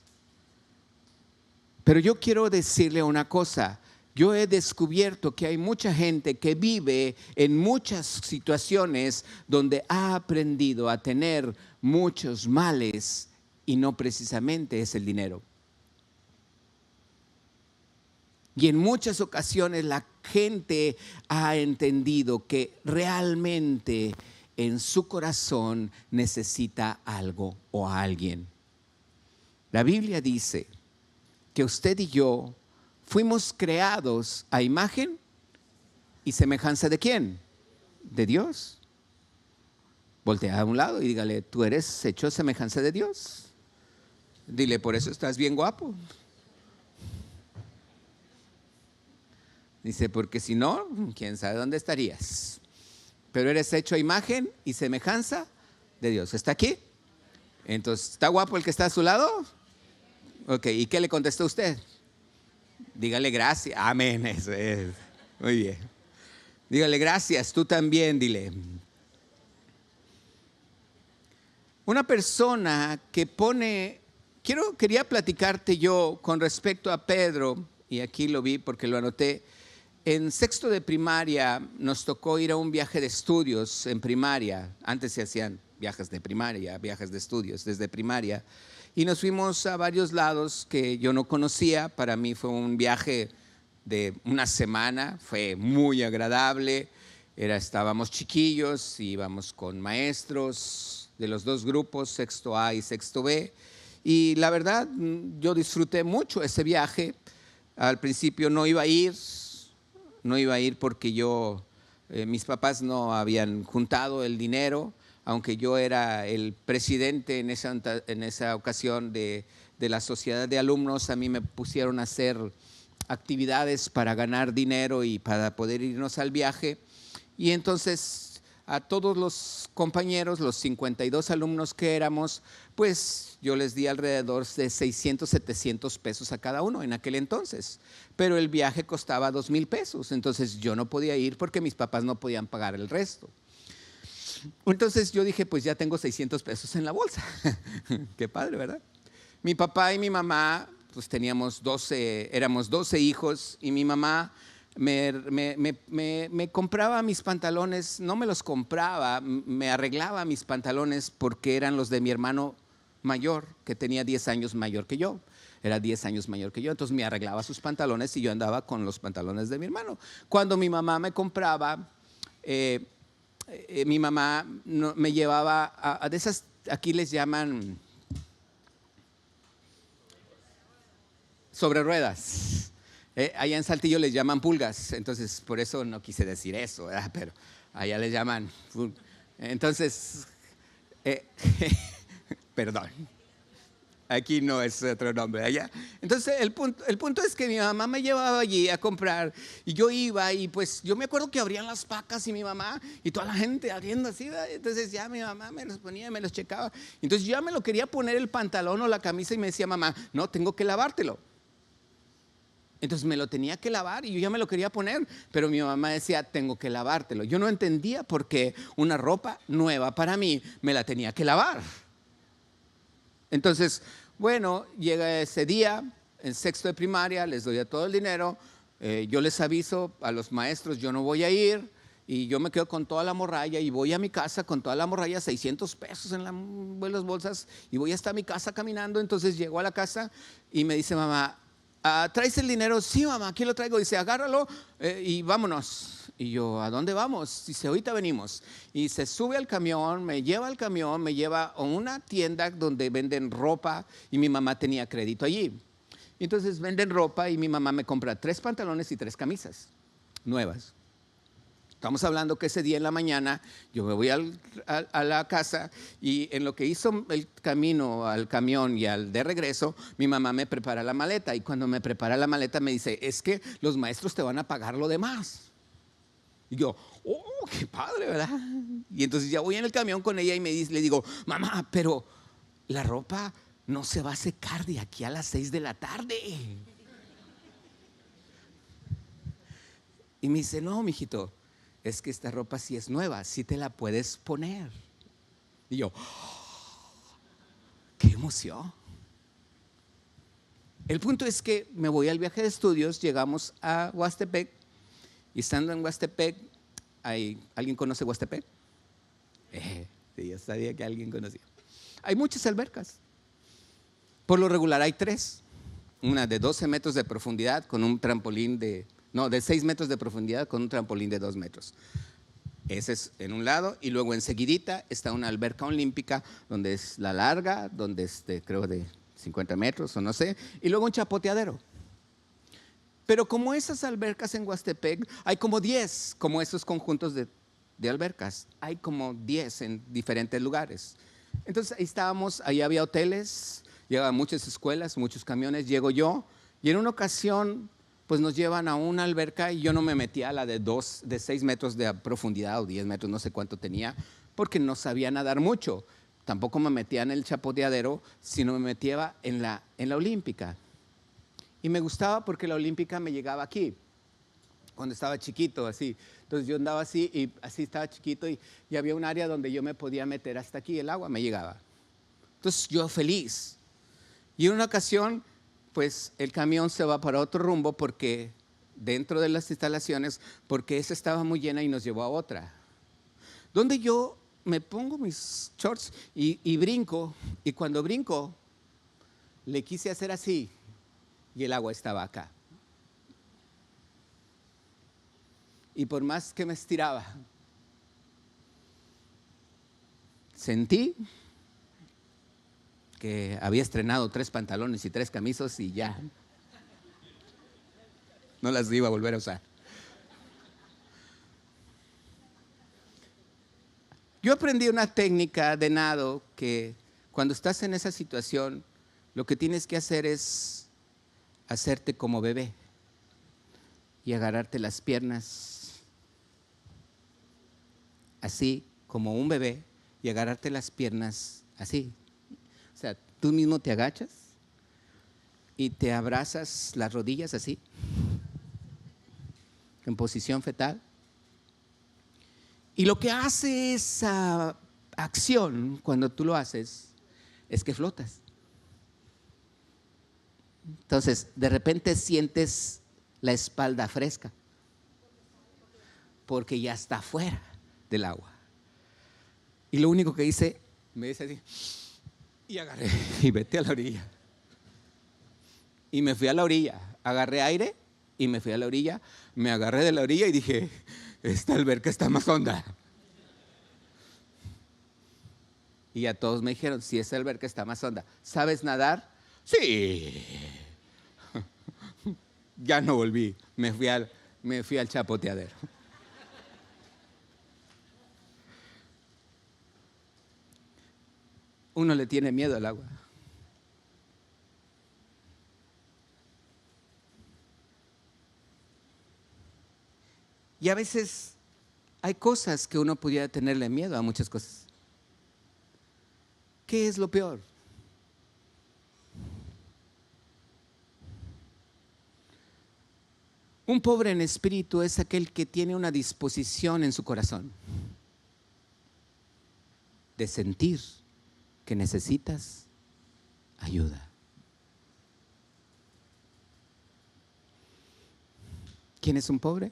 Pero yo quiero decirle una cosa. Yo he descubierto que hay mucha gente que vive en muchas situaciones donde ha aprendido a tener muchos males y no precisamente es el dinero. Y en muchas ocasiones la gente ha entendido que realmente en su corazón necesita algo o a alguien. La Biblia dice que usted y yo fuimos creados a imagen y semejanza ¿de quién? De Dios. Voltea a un lado y dígale, ¿tú eres hecho a semejanza de Dios? Dile, por eso estás bien guapo. Dice, porque si no, quién sabe dónde estarías. Pero eres hecho a imagen y semejanza de Dios. ¿Está aquí? Entonces, ¿está guapo el que está a su lado? Ok, ¿y qué le contestó usted? Dígale gracias. Amén, eso es. Muy bien. Dígale gracias, tú también, dile. Una persona que quería platicarte yo con respecto a Pedro, y aquí lo vi porque lo anoté. En sexto de primaria nos tocó ir a un viaje de estudios en primaria. Antes se hacían viajes de primaria, viajes de estudios desde primaria. Y nos fuimos a varios lados que yo no conocía. Para mí fue un viaje de una semana, fue muy agradable. Estábamos chiquillos, íbamos con maestros de los dos grupos, sexto A y sexto B. Y la verdad, yo disfruté mucho ese viaje. Al principio no iba a ir porque mis papás no habían juntado el dinero, aunque yo era el presidente en esa ocasión de la sociedad de alumnos. A mí me pusieron a hacer actividades para ganar dinero y para poder irnos al viaje. Y entonces a todos los compañeros, los 52 alumnos que éramos, pues yo les di alrededor de 600, 700 pesos a cada uno en aquel entonces. Pero el viaje costaba 2,000 pesos, entonces yo no podía ir porque mis papás no podían pagar el resto. Entonces yo dije, pues ya tengo 600 pesos en la bolsa. Qué padre, ¿verdad? Mi papá y mi mamá, pues éramos 12 hijos, y mi mamá me compraba mis pantalones, no me los compraba, me arreglaba mis pantalones porque eran los de mi hermano mayor, que tenía 10 años mayor que yo. Era 10 años mayor que yo, entonces me arreglaba sus pantalones y yo andaba con los pantalones de mi hermano. Cuando mi mamá me compraba, mi mamá me llevaba a de esas, aquí les llaman sobre ruedas. Allá en Saltillo les llaman pulgas, entonces por eso no quise decir eso, ¿verdad? Pero allá les llaman. Entonces, perdón. Aquí no es otro nombre, allá. Entonces el punto es que mi mamá me llevaba allí a comprar y yo iba y pues yo me acuerdo que abrían las pacas y mi mamá y toda la gente abriendo así, ¿verdad? Entonces ya mi mamá me los ponía, me los checaba. Entonces yo ya me lo quería poner el pantalón o la camisa y me decía, mamá, no, tengo que lavártelo. Entonces me lo tenía que lavar y yo ya me lo quería poner, pero mi mamá decía, tengo que lavártelo. Yo no entendía por qué una ropa nueva para mí me la tenía que lavar. Entonces, bueno, llega ese día, en sexto de primaria, les doy a todo el dinero, yo les aviso a los maestros, yo no voy a ir, y yo me quedo con toda la morralla y voy a mi casa con toda la morralla, 600 pesos en las bolsas, y voy hasta mi casa caminando. Entonces llego a la casa y me dice mamá, ¿traes el dinero? Sí, mamá, aquí lo traigo. Dice, agárralo y vámonos. Y yo, ¿a dónde vamos? Dice, ahorita venimos. Y se sube al camión, me lleva a una tienda donde venden ropa, y mi mamá tenía crédito allí. Entonces venden ropa y mi mamá me compra 3 pantalones y 3 camisas nuevas. Estamos hablando que ese día en la mañana yo me voy a la casa, y en lo que hizo el camino al camión y al de regreso, mi mamá me prepara la maleta, y cuando me prepara la maleta me dice, es que los maestros te van a pagar lo demás. Y yo, oh, qué padre, ¿verdad? Y entonces ya voy en el camión con ella y le digo, mamá, pero la ropa no se va a secar de aquí a las 6 de la tarde. Y me dice, no, mijito, es que esta ropa sí es nueva, sí te la puedes poner. Y yo, qué emoción. El punto es que me voy al viaje de estudios, llegamos a Huastepec, y estando en Huastepec, ¿alguien conoce Huastepec? Sí, yo sabía que alguien conocía. Hay muchas albercas. Por lo regular hay 3. Una de 12 metros de profundidad con un trampolín de 6 metros de profundidad con un trampolín de 2 metros. Ese es en un lado, y luego enseguidita está una alberca olímpica donde es la larga, donde es creo de 50 metros o no sé, y luego un chapoteadero. Pero como esas albercas en Huastepec, hay como 10, como esos conjuntos de albercas, hay como 10 en diferentes lugares. Entonces ahí estábamos, ahí había hoteles, llegaban muchas escuelas, muchos camiones, llego yo, y en una ocasión pues nos llevan a una alberca y yo no me metía a la de 6 metros de profundidad o 10 metros, no sé cuánto tenía, porque no sabía nadar mucho. Tampoco me metía en el chapoteadero, sino me metía en la olímpica. Y me gustaba porque la olímpica me llegaba aquí, cuando estaba chiquito, así. Entonces yo andaba así, y así estaba chiquito, y había un área donde yo me podía meter hasta aquí, el agua me llegaba. Entonces yo feliz. Y en una ocasión, pues el camión se va para otro rumbo porque dentro de las instalaciones, porque esa estaba muy llena y nos llevó a otra. Donde yo me pongo mis shorts y brinco, y cuando brinco, le quise hacer así, y el agua estaba acá. Y por más que me estiraba, sentí que había estrenado 3 pantalones y 3 camisas y ya no las iba a volver a usar. Yo aprendí una técnica de nado que cuando estás en esa situación, lo que tienes que hacer es hacerte como bebé y agarrarte las piernas así como un bebé y agarrarte las piernas así. O sea, tú mismo te agachas y te abrazas las rodillas así, en posición fetal. Y lo que hace esa acción cuando tú lo haces es que flotas. Entonces, de repente sientes la espalda fresca porque ya está fuera del agua. Y lo único que hice, me dice así, y agarré y vete a la orilla. Y me fui a la orilla, agarré aire y me fui a la orilla, me agarré de la orilla y dije, esta alberca está más honda. Y a todos me dijeron, si esa alberca está más honda, ¿sabes nadar? Sí. Ya no volví, me fui al chapoteadero. Uno le tiene miedo al agua. Y a veces hay cosas que uno pudiera tenerle miedo a, muchas cosas. ¿Qué es lo peor? Un pobre en espíritu es aquel que tiene una disposición en su corazón de sentir que necesitas ayuda. ¿Quién es un pobre?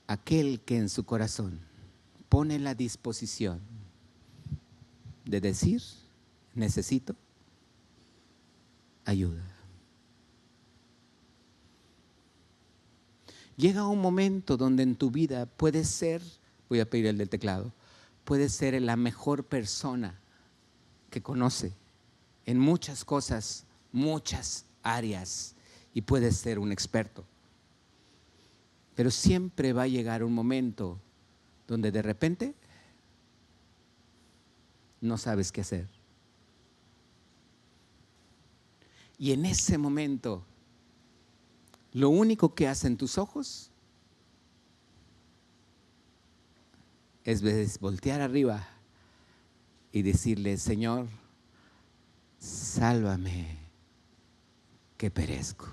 Aquel que en su corazón pone la disposición de decir, necesito ayuda. Llega un momento donde en tu vida puedes ser, voy a pedir el del teclado, puedes ser la mejor persona que conoce en muchas cosas, muchas áreas, y puedes ser un experto. Pero siempre va a llegar un momento donde de repente no sabes qué hacer. Y en ese momento, lo único que hacen tus ojos es voltear arriba y decirle, Señor, sálvame, que perezco.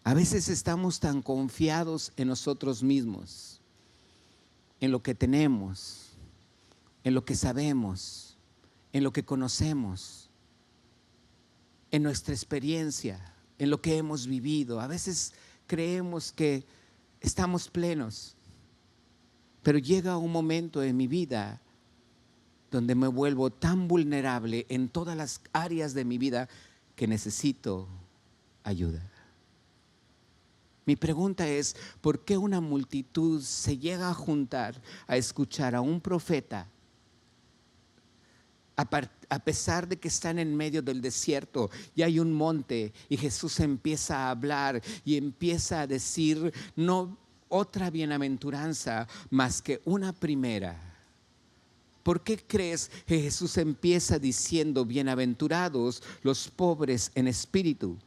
A veces estamos tan confiados en nosotros mismos, en lo que tenemos, en lo que sabemos, en lo que conocemos, en nuestra experiencia, en lo que hemos vivido. A veces creemos que estamos plenos, pero llega un momento en mi vida donde me vuelvo tan vulnerable en todas las áreas de mi vida que necesito ayuda. Mi pregunta es, ¿por qué una multitud se llega a juntar a escuchar a un profeta a pesar de que están en medio del desierto y hay un monte y Jesús empieza a hablar y empieza a decir no otra bienaventuranza más que una primera? ¿Por qué crees que Jesús empieza diciendo bienaventurados los pobres en espíritu?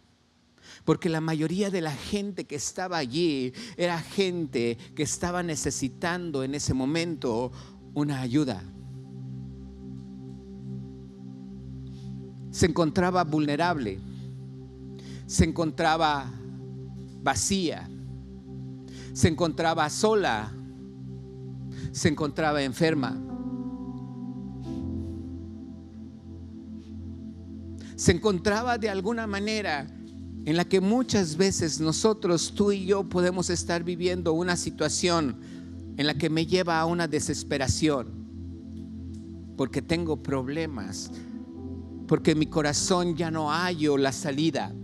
Porque la mayoría de la gente que estaba allí era gente que estaba necesitando en ese momento una ayuda. Se encontraba vulnerable, se encontraba vacía, se encontraba sola, se encontraba enferma, se encontraba de alguna manera en la que muchas veces nosotros, tú y yo, podemos estar viviendo una situación en la que me lleva a una desesperación, porque tengo problemas, porque en mi corazón ya no hallo la salida,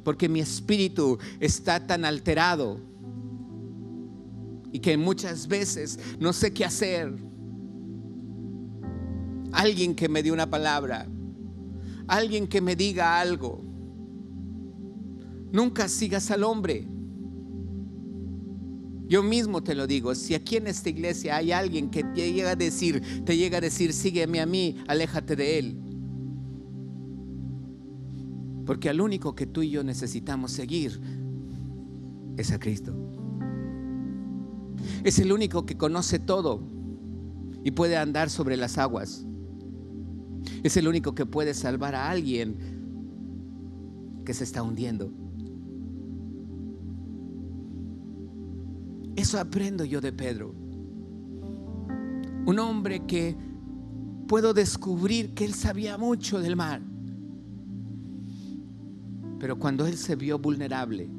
porque mi espíritu está tan alterado y que muchas veces no sé qué hacer. Alguien que me dé una palabra, alguien que me diga algo. Nunca sigas al hombre. Yo mismo te lo digo, si aquí en esta iglesia hay alguien que te llega a decir, sígueme a mí, aléjate de él. Porque al único que tú y yo necesitamos seguir es a Cristo. Es el único que conoce todo y puede andar sobre las aguas. Es el único que puede salvar a alguien que se está hundiendo. Eso aprendo yo de Pedro. Un hombre que puedo descubrir que él sabía mucho del mar. Pero cuando él se vio vulnerable,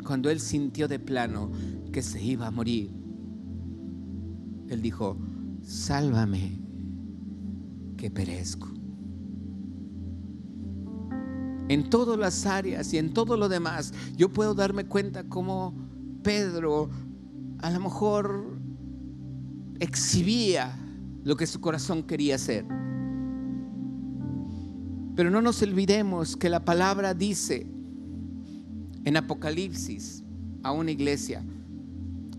cuando él sintió de plano que se iba a morir, él dijo, sálvame, que perezco. En todas las áreas y en todo lo demás, yo puedo darme cuenta cómo Pedro a lo mejor exhibía lo que su corazón quería hacer. Pero no nos olvidemos que la palabra dice en Apocalipsis a una iglesia,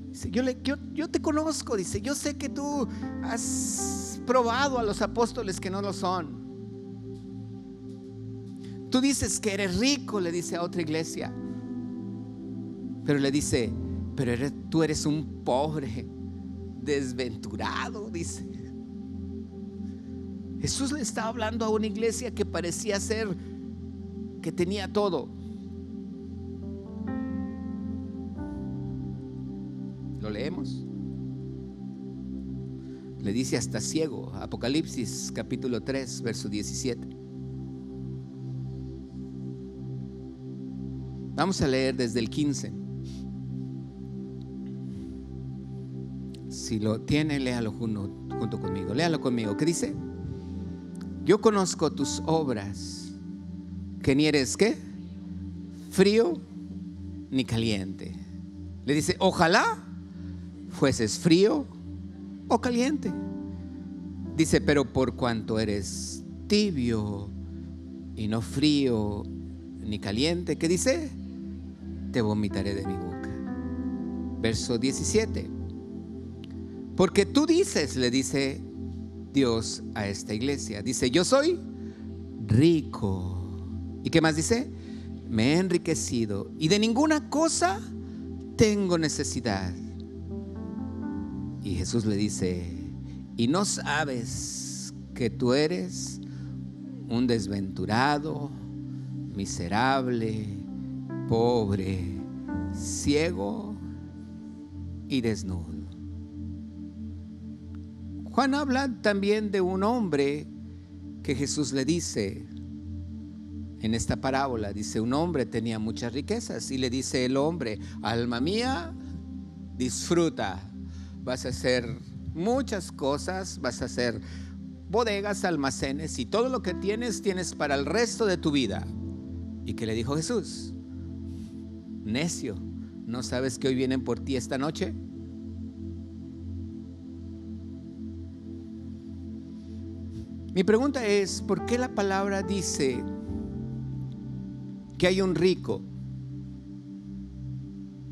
dice, yo te conozco, dice, yo sé que tú has probado a los apóstoles que no lo son. Tú dices que eres rico, le dice a otra iglesia. Pero le dice, tú eres un pobre, desventurado, dice. Jesús le estaba hablando a una iglesia que parecía ser que tenía todo. ¿Lo leemos? Le dice hasta ciego, Apocalipsis capítulo 3, verso 17. Vamos a leer desde el 15. Si lo tiene, léalo junto conmigo. Léalo conmigo. ¿Qué dice? Yo conozco tus obras, que ni eres ¿qué? Frío ni caliente. Le dice, ojalá fueses frío o caliente. Dice, pero por cuanto eres tibio y no frío ni caliente, ¿qué dice? Te vomitaré de mi boca. Verso 17. Porque tú dices, le dice Dios a esta iglesia, dice, yo soy rico. ¿Y qué más dice? Me he enriquecido y de ninguna cosa tengo necesidad. Y Jesús le dice, ¿y no sabes que tú eres un desventurado, miserable, pobre, ciego y desnudo. Juan habla también de un hombre que Jesús le dice en esta parábola. Dice, un hombre tenía muchas riquezas y le dice el hombre: alma mía, disfruta, vas a hacer muchas cosas, vas a hacer bodegas, almacenes, y todo lo que tienes para el resto de tu vida. ¿Y qué le dijo Jesús? Necio, ¿no sabes que hoy vienen por ti esta noche? Mi pregunta es, ¿por qué la palabra dice que hay un rico,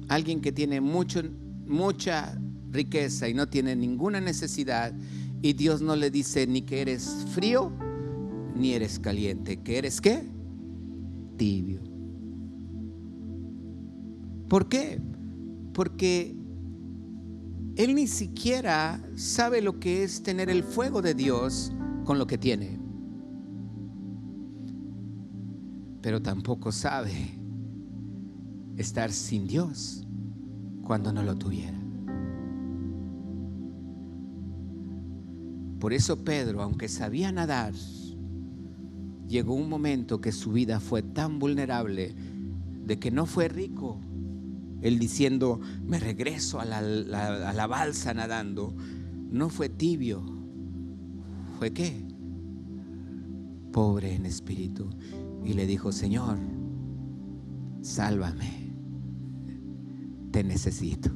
alguien que tiene mucha riqueza y no tiene ninguna necesidad, y Dios no le dice ni que eres frío ni eres caliente, que eres ¿qué? Tibio? ¿Por qué? Porque él ni siquiera sabe lo que es tener el fuego de Dios con lo que tiene, pero tampoco sabe estar sin Dios cuando no lo tuviera. Por eso Pedro, aunque sabía nadar, llegó un momento que su vida fue tan vulnerable de que no fue rico. Él diciendo, me regreso a la balsa nadando. No fue tibio. ¿Fue qué? Pobre en espíritu. Y le dijo, Señor, sálvame, te necesito.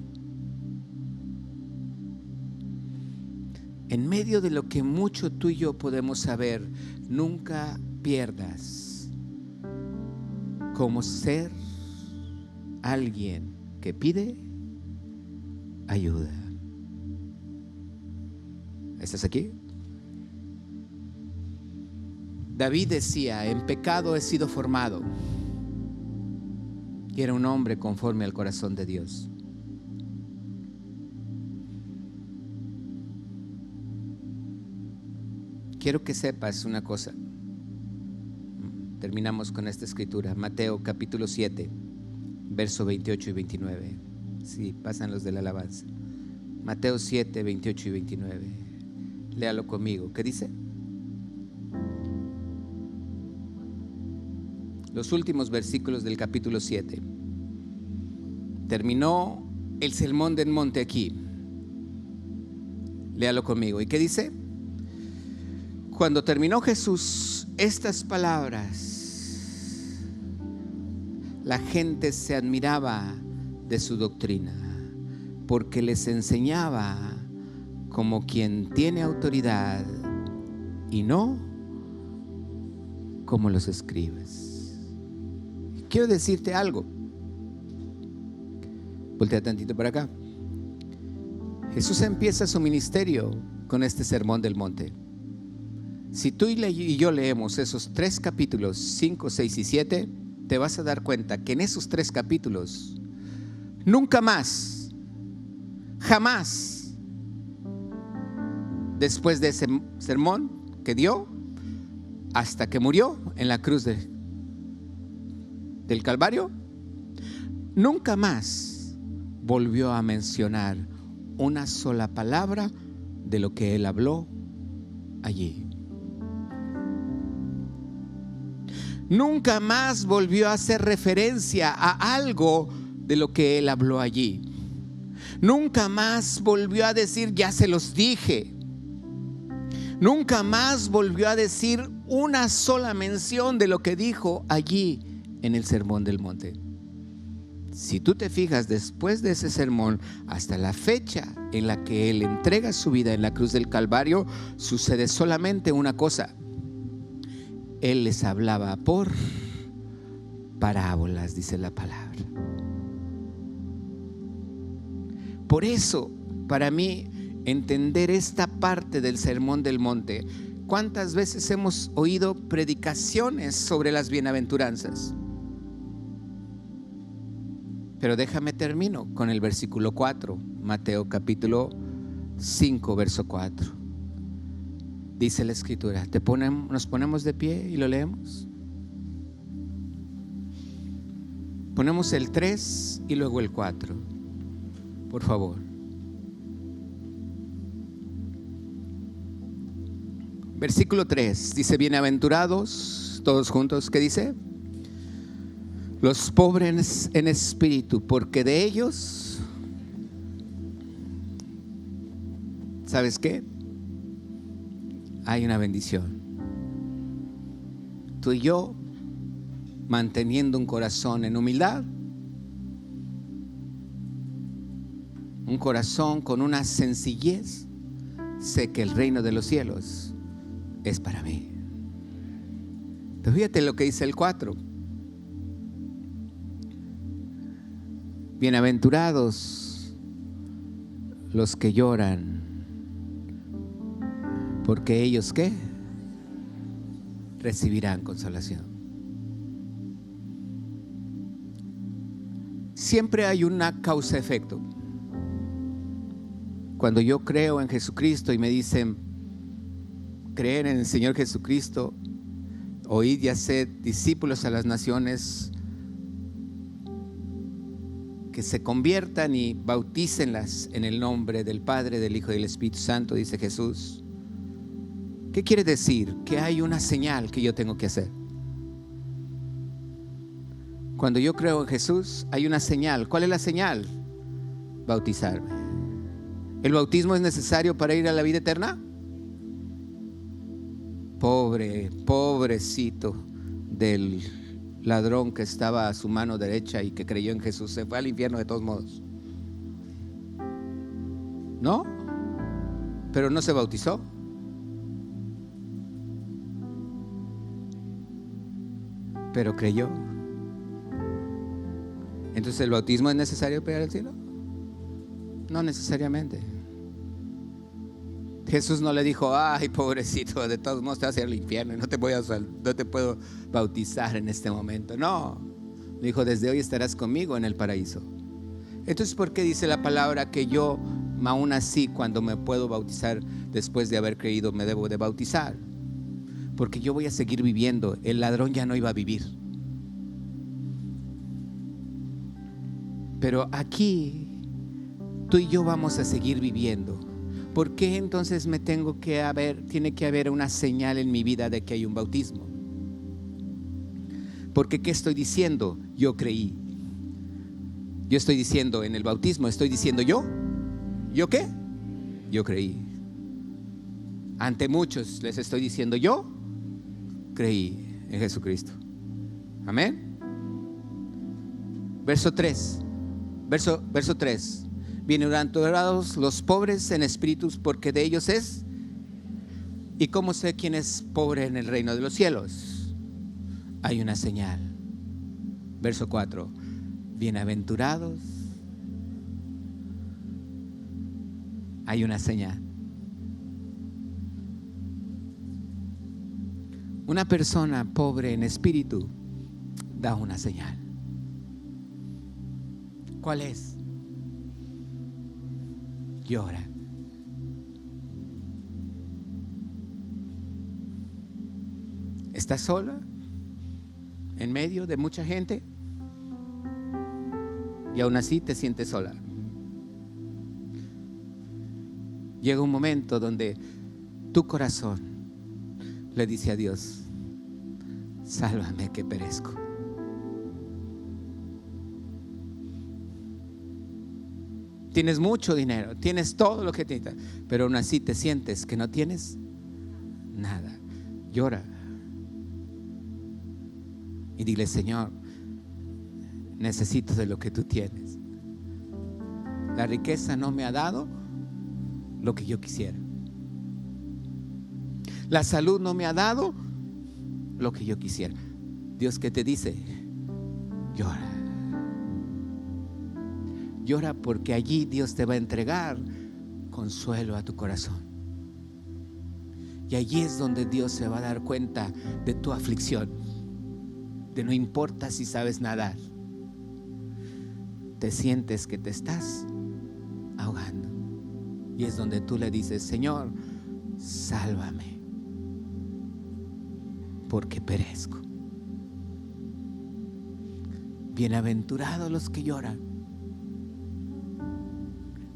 En medio de lo que mucho tú y yo podemos saber, nunca pierdas como ser alguien que pide ayuda. ¿Estás aquí? David decía, en pecado he sido formado. Y era un hombre conforme al corazón de Dios. Quiero que sepas una cosa. Terminamos con esta escritura. Mateo capítulo 7, verso 28 y 29. Sí, pasan los de la alabanza. Mateo 7, 28 y 29. Léalo conmigo. ¿Qué dice? Los últimos versículos del capítulo 7. Terminó el sermón del monte aquí. Léalo conmigo. ¿Y qué dice? Cuando terminó Jesús estas palabras, la gente se admiraba de su doctrina, porque les enseñaba como quien tiene autoridad y no como los escribas. Quiero decirte algo. Voltea tantito para acá. Jesús empieza su ministerio con este sermón del monte. Si tú y yo leemos esos 3 capítulos, 5, 6 y 7, te vas a dar cuenta que en esos 3 capítulos nunca más, jamás, después de ese sermón que dio, hasta que murió en la cruz del Calvario, nunca más volvió a mencionar una sola palabra de lo que él habló allí. Nunca más volvió a hacer referencia a algo de lo que él habló allí. Nunca más volvió a decir, ya se los dije. Nunca más volvió a decir una sola mención de lo que dijo allí en el Sermón del Monte. Si tú te fijas, después de ese sermón hasta la fecha en la que él entrega su vida en la cruz del Calvario, sucede solamente una cosa. Él les hablaba por parábolas, dice la palabra. Por eso, para mí, entender esta parte del Sermón del Monte, ¿cuántas veces hemos oído predicaciones sobre las bienaventuranzas? Pero déjame termino con el versículo 4, Mateo capítulo 5, verso 4. Dice la escritura, nos ponemos de pie y lo leemos. Ponemos el 3 y luego el 4, por favor. Versículo 3 dice: bienaventurados, todos juntos, ¿qué dice? Los pobres en espíritu, porque de ellos, ¿sabes qué? Hay una bendición. Tú y yo, manteniendo un corazón en humildad, un corazón con una sencillez, sé que el reino de los cielos es para mí. Pero fíjate lo que dice el 4. Bienaventurados los que lloran, porque ellos, ¿qué? Recibirán consolación. Siempre hay una causa-efecto. Cuando yo creo en Jesucristo y me dicen, creer en el Señor Jesucristo, oíd y haced discípulos a las naciones, que se conviertan y bautícenlas en el nombre del Padre, del Hijo y del Espíritu Santo, dice Jesús. ¿Qué quiere decir? Que hay una señal que yo tengo que hacer. Cuando yo creo en Jesús, hay una señal. ¿Cuál es la señal? Bautizarme. ¿El bautismo es necesario para ir a la vida eterna? Pobrecito del ladrón que estaba a su mano derecha y que creyó en Jesús, se fue al infierno de todos modos. ¿No? Pero no se bautizó. Pero creyó. Entonces, ¿el bautismo es necesario para ir al cielo? No necesariamente. Jesús no le dijo: ay, pobrecito, de todos modos te vas a ir al infierno y no te puedo bautizar en este momento. No, le dijo: desde hoy estarás conmigo en el paraíso. Entonces, ¿por qué dice la palabra que yo, aún así, cuando me puedo bautizar después de haber creído, me debo de bautizar? Porque yo voy a seguir viviendo. El ladrón ya no iba a vivir. Pero aquí tú y yo vamos a seguir viviendo. ¿Por qué entonces tiene que haber una señal en mi vida de que hay un bautismo? Porque ¿qué estoy diciendo? Yo creí. Yo estoy diciendo en el bautismo, estoy diciendo ¿yo qué? Yo creí. Ante muchos les estoy diciendo: yo creí en Jesucristo. Amén. Verso 3. Verso 3. Bienaventurados los pobres en espíritus, porque de ellos es. ¿Y cómo sé quién es pobre en el reino de los cielos? Hay una señal. Verso 4. Bienaventurados. Hay una señal. Una persona pobre en espíritu da una señal. ¿Cuál es? Llora. ¿Estás sola en medio de mucha gente? Y aún así te sientes sola. Llega un momento donde tu corazón le dice a Dios: sálvame que perezco. Tienes mucho dinero, tienes todo lo que necesitas, pero aún así te sientes que no tienes nada. Llora y dile: Señor, necesito de lo que tú tienes. La riqueza no me ha dado lo que yo quisiera. La salud no me ha dado lo que yo quisiera. Dios, ¿qué te dice? Llora. Llora, porque allí Dios te va a entregar consuelo a tu corazón. Y allí es donde Dios se va a dar cuenta de tu aflicción. De no importa si sabes nadar. Te sientes que te estás ahogando. Y es donde tú le dices: Señor, sálvame, porque perezco. bienaventurados los que lloran.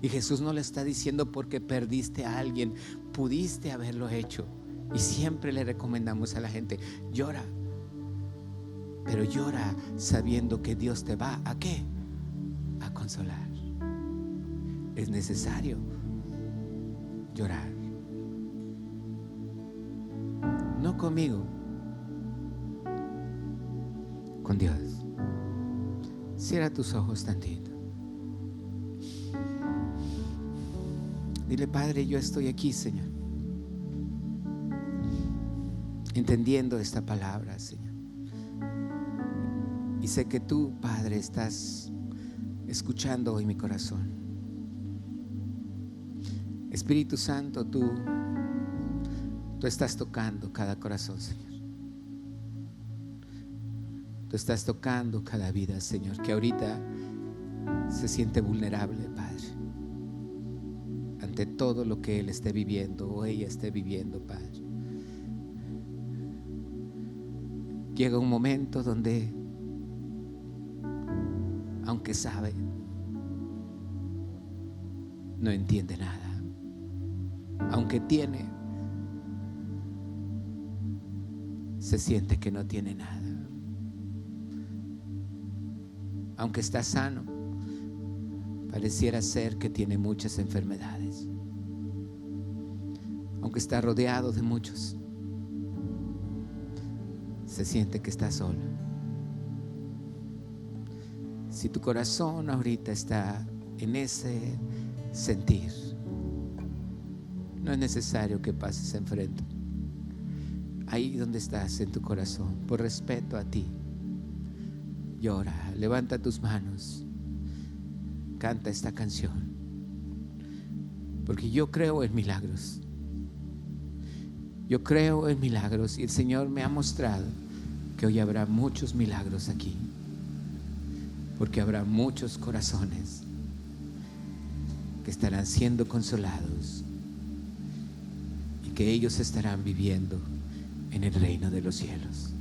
Y Jesús no le está diciendo porque perdiste a alguien, pudiste haberlo hecho. Y siempre le recomendamos a la gente: llora, pero llora sabiendo que Dios te va ¿a qué? A consolar. Es necesario llorar. No conmigo, con Dios. Cierra tus ojos tantito. Dile: Padre, yo estoy aquí, Señor, entendiendo esta palabra, Señor. Y sé que tú, Padre, estás escuchando hoy mi corazón. Espíritu Santo, tú estás tocando cada corazón, Señor. Tú estás tocando cada vida, Señor, que ahorita se siente vulnerable, Padre, ante todo lo que él esté viviendo o ella esté viviendo, Padre. Llega un momento donde, aunque sabe, no entiende nada. Aunque tiene, se siente que no tiene nada. Aunque está sano, pareciera ser que tiene muchas enfermedades. Aunque está rodeado de muchos, se siente que está solo. Si tu corazón ahorita está en ese sentir, no es necesario que pases enfrente. Ahí donde estás en tu corazón, por respeto a ti, llora, levanta tus manos, canta esta canción, porque yo creo en milagros. Yo creo en milagros y el Señor me ha mostrado que hoy habrá muchos milagros aquí, porque habrá muchos corazones que estarán siendo consolados y que ellos estarán viviendo en el reino de los cielos.